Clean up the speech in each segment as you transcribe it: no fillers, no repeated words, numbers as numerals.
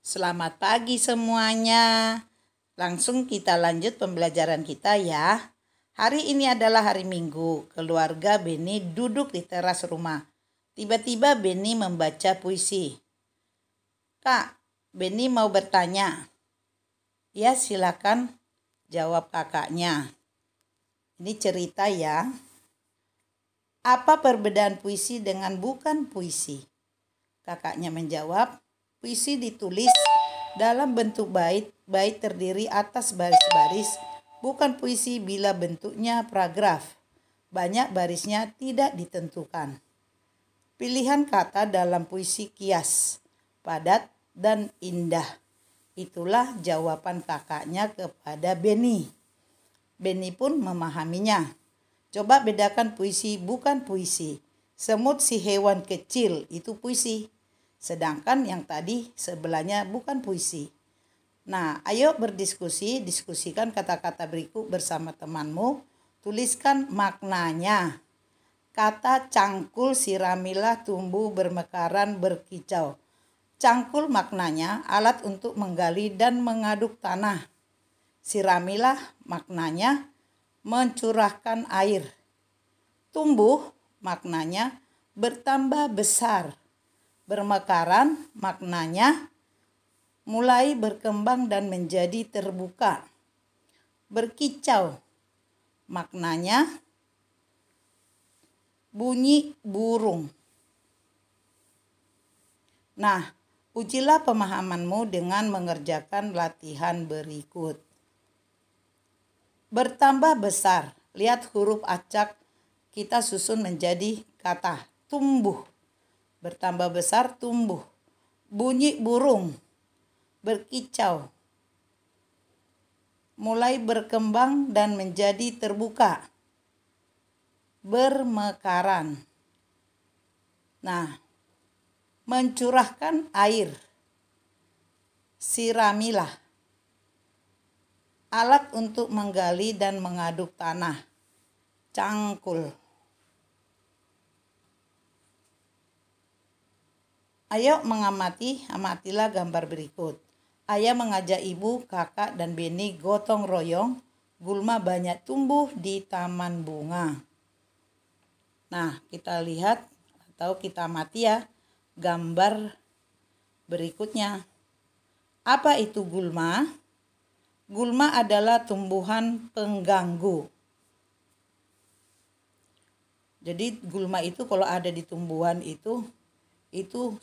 Selamat pagi semuanya. Langsung kita lanjut pembelajaran kita ya. Hari ini adalah hari Minggu. Keluarga Beni duduk di teras rumah. Tiba-tiba Beni membaca puisi. Kak, Beni mau bertanya. Ya, silakan jawab kakaknya. Ini cerita ya. Apa perbedaan puisi dengan bukan puisi? Kakaknya menjawab, puisi ditulis dalam bentuk bait. Bait terdiri atas baris-baris, bukan puisi bila bentuknya paragraf. Banyak barisnya tidak ditentukan. Pilihan kata dalam puisi kias, padat, dan indah. Itulah jawaban kakaknya kepada Beni. Beni pun memahaminya. Coba bedakan puisi bukan puisi. Semut si hewan kecil itu puisi. Sedangkan yang tadi sebelahnya bukan puisi. Nah, ayo diskusikan kata-kata berikut bersama temanmu. Tuliskan maknanya. Kata cangkul siramilah tumbuh bermekaran berkicau. Cangkul maknanya alat untuk menggali dan mengaduk tanah. Siramilah maknanya mencurahkan air. Tumbuh maknanya bertambah besar. Bermekaran maknanya mulai berkembang dan menjadi terbuka. Berkicau maknanya bunyi burung. Nah, ujilah pemahamanmu dengan mengerjakan latihan berikut. Bertambah besar. Lihat huruf acak kita susun menjadi kata tumbuh. Bertambah besar tumbuh. Bunyi burung. Berkicau. Mulai berkembang dan menjadi terbuka. Bermekaran. Nah, mencurahkan air. Siramilah. Alat untuk menggali dan mengaduk tanah. Cangkul. Ayo amatilah gambar berikut. Ayah mengajak ibu, kakak, dan Beni gotong royong. Gulma banyak tumbuh di taman bunga. Nah, kita lihat atau kita amati ya gambar berikutnya. Apa itu gulma? Gulma adalah tumbuhan pengganggu. Jadi gulma itu kalau ada di tumbuhan itu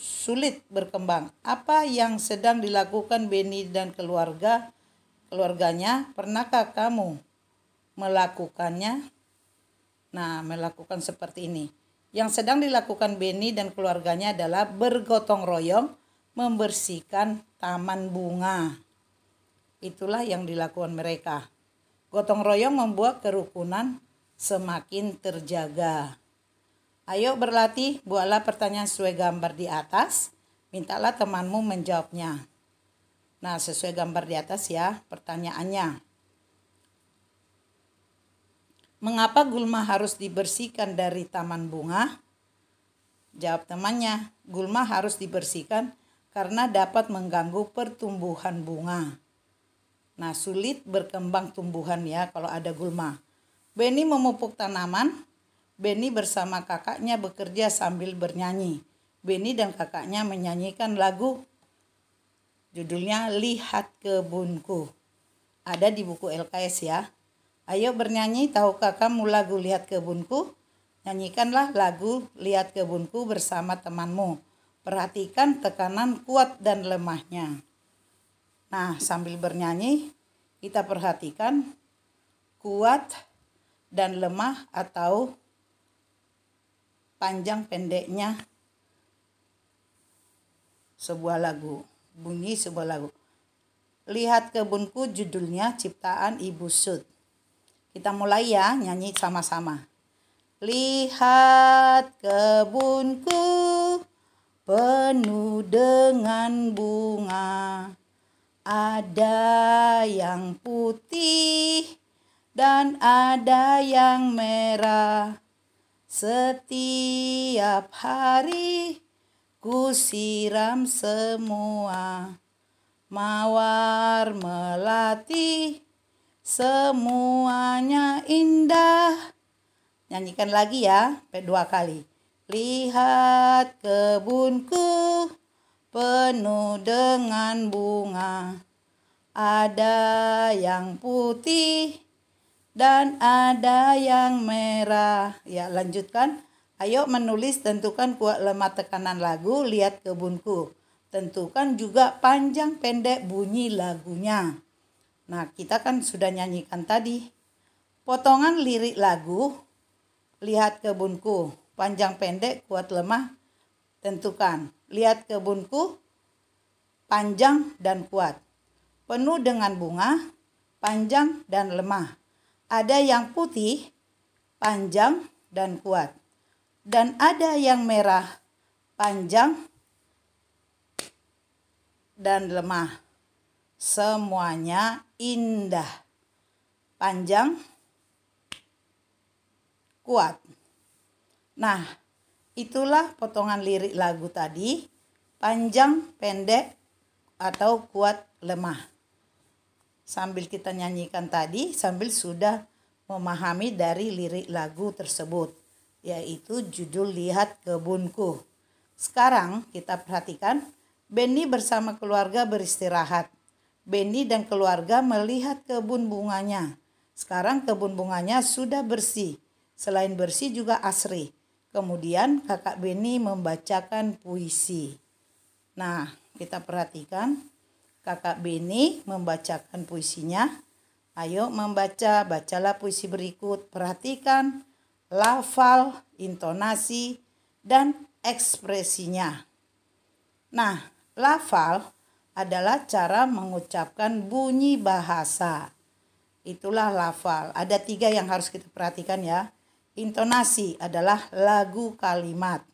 sulit berkembang. Apa yang sedang dilakukan Beni dan keluarganya? Pernahkah kamu melakukannya? Nah, melakukan seperti ini. Yang sedang dilakukan Beni dan keluarganya adalah bergotong royong membersihkan taman bunga. Itulah yang dilakukan mereka. Gotong royong membuat kerukunan semakin terjaga. Ayo berlatih, buatlah pertanyaan sesuai gambar di atas. Mintalah temanmu menjawabnya. Nah, sesuai gambar di atas ya pertanyaannya. Mengapa gulma harus dibersihkan dari taman bunga? Jawab temannya, gulma harus dibersihkan karena dapat mengganggu pertumbuhan bunga. Nah, sulit berkembang tumbuhan ya kalau ada gulma. Beni memupuk tanaman. Beni bersama kakaknya bekerja sambil bernyanyi. Beni dan kakaknya menyanyikan lagu. Judulnya Lihat Kebunku. Ada di buku LKS ya. Ayo bernyanyi, tahukah kamu lagu Lihat Kebunku? Nyanyikanlah lagu Lihat Kebunku bersama temanmu. Perhatikan tekanan kuat dan lemahnya. Nah, sambil bernyanyi, kita perhatikan kuat dan lemah atau panjang pendeknya sebuah lagu. Bunyi sebuah lagu. Lihat Kebunku judulnya ciptaan Ibu Sud. Kita mulai ya, nyanyi sama-sama. Lihat kebunku penuh dengan bunga. Ada yang putih dan ada yang merah. Setiap hari ku siram semua. mawar melati, semuanya indah. Nyanyikan lagi ya, sampai 2 kali. Lihat kebunku penuh dengan bunga, ada yang putih dan ada yang merah. Ya, lanjutkan. Ayo menulis, tentukan kuat lemah tekanan lagu, lihat kebunku. Tentukan juga panjang pendek bunyi lagunya. Nah, kita kan sudah nyanyikan tadi. Potongan lirik lagu, lihat kebunku. Panjang pendek, kuat lemah, tentukan. Lihat kebunku, panjang dan kuat. Penuh dengan bunga, panjang dan lemah. Ada yang putih, panjang dan kuat. Dan ada yang merah, panjang dan lemah. Semuanya indah, panjang, kuat. Nah, itulah potongan lirik lagu tadi, panjang, pendek, atau kuat, lemah. Sambil kita nyanyikan tadi, sambil sudah memahami dari lirik lagu tersebut, yaitu judul Lihat Kebunku. Sekarang kita perhatikan, Benny bersama keluarga beristirahat. Benny dan keluarga melihat kebun bunganya. Sekarang kebun bunganya sudah bersih. Selain bersih juga asri. Kemudian kakak Benny membacakan puisi. Nah, kita perhatikan. Kakak Benny membacakan puisinya. Ayo membaca, bacalah puisi berikut. Perhatikan lafal, intonasi, dan ekspresinya. Nah, lafal adalah cara mengucapkan bunyi bahasa. Itulah lafal. Ada 3 yang harus kita perhatikan ya. Intonasi adalah lagu kalimat.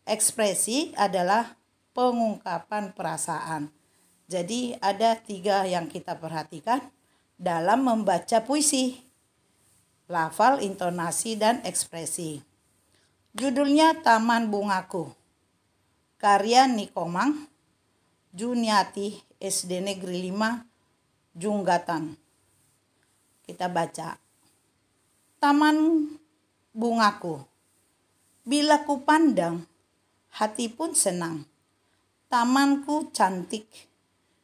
Ekspresi adalah pengungkapan perasaan. Jadi ada 3 yang kita perhatikan dalam membaca puisi. Lafal, intonasi, dan ekspresi. Judulnya Taman Bungaku. Karya Nikomang, Juniati, SD Negeri 5, Junggatan. Kita baca. Taman bungaku. Bila ku pandang, hati pun senang. Tamanku cantik,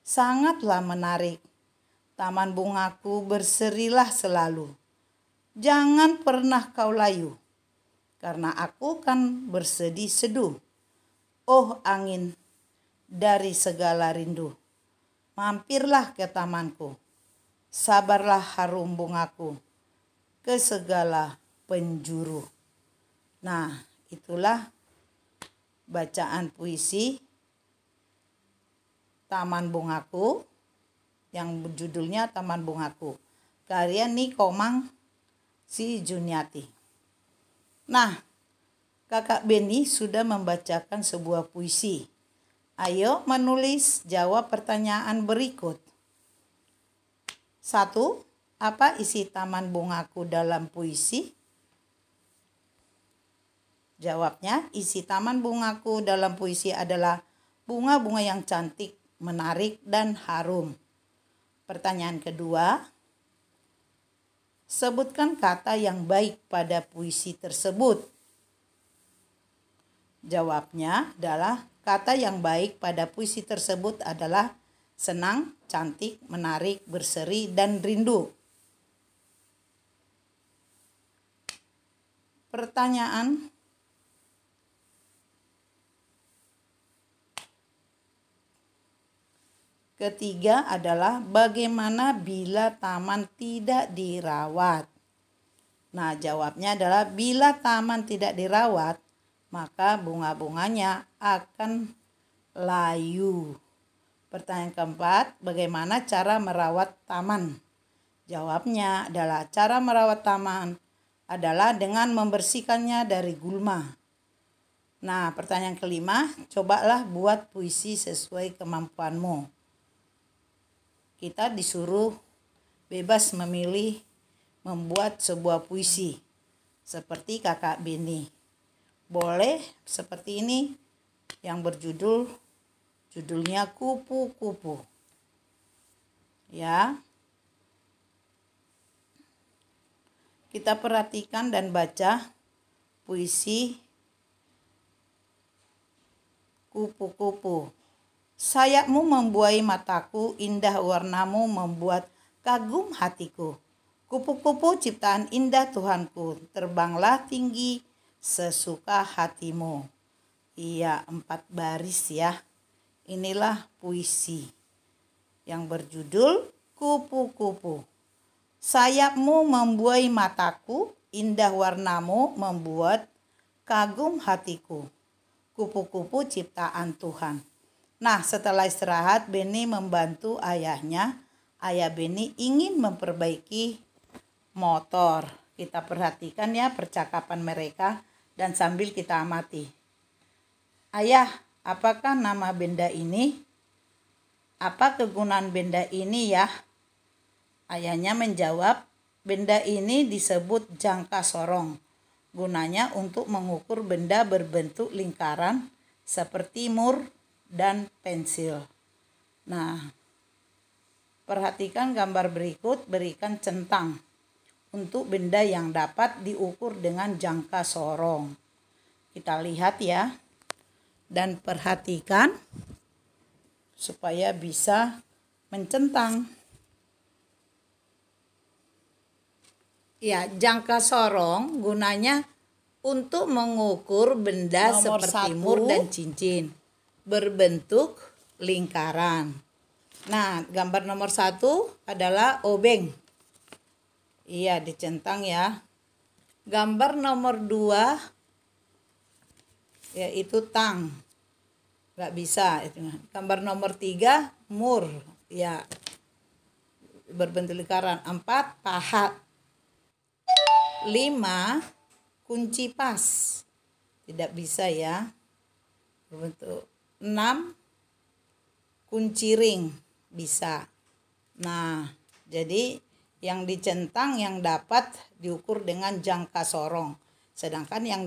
sangatlah menarik. Taman bungaku berserilah selalu. Jangan pernah kau layu, karena aku kan bersedih seduh. Oh angin dari segala rindu, mampirlah ke tamanku. Sabarlah harum bungaku ke segala penjuru. Nah, itulah bacaan puisi Taman Bungaku yang judulnya Taman Bungaku, karya Nikomang si Juniati. Nah, kakak Benny sudah membacakan sebuah puisi. Ayo menulis, jawab pertanyaan berikut. 1. Apa isi Taman Bungaku dalam puisi? Jawabnya, isi Taman Bungaku dalam puisi adalah bunga-bunga yang cantik, menarik, dan harum. Pertanyaan kedua, sebutkan kata yang baik pada puisi tersebut. Jawabnya adalah kata yang baik pada puisi tersebut adalah senang, cantik, menarik, berseri, dan rindu. Pertanyaan ketiga adalah bagaimana bila taman tidak dirawat? Nah, jawabnya adalah bila taman tidak dirawat, maka bunga-bunganya akan layu. Pertanyaan keempat, bagaimana cara merawat taman? Jawabnya adalah cara merawat taman adalah dengan membersihkannya dari gulma. Nah, pertanyaan kelima, cobalah buat puisi sesuai kemampuanmu. Kita disuruh bebas memilih membuat sebuah puisi seperti kakak Benny. Boleh seperti ini yang judulnya Kupu-Kupu. Ya. Kita perhatikan dan baca puisi Kupu-kupu. Sayapmu membuai mataku, indah warnamu membuat kagum hatiku. Kupu-kupu ciptaan indah Tuhanku, terbanglah tinggi sesuka hatimu. Iya, 4 baris ya. Inilah puisi yang berjudul Kupu-kupu. Sayapmu membuai mataku, indah warnamu membuat kagum hatiku. Kupu-kupu ciptaan Tuhan. Nah, setelah istirahat, Beni membantu ayahnya. Ayah Beni ingin memperbaiki motor. Kita perhatikan ya percakapan mereka dan sambil kita amati. Ayah, apakah nama benda ini? Apa kegunaan benda ini ya? Ayahnya menjawab, benda ini disebut jangka sorong. Gunanya untuk mengukur benda berbentuk lingkaran seperti mur dan pensil. Nah, perhatikan gambar berikut berikan centang untuk benda yang dapat diukur dengan jangka sorong. Kita lihat ya dan perhatikan supaya bisa mencentang. Ya, jangka sorong gunanya untuk mengukur benda seperti mur dan cincin berbentuk lingkaran. Nah, gambar nomor 1 adalah obeng. Iya, dicentang ya. Gambar nomor 2 yaitu tang. Nggak bisa. Gambar nomor 3 mur. Ya, berbentuk lingkaran. 4 pahat. 5 kunci pas, tidak bisa ya, berbentuk. 6 kunci ring, bisa. Nah, jadi yang dicentang yang dapat diukur dengan jangka sorong, sedangkan yang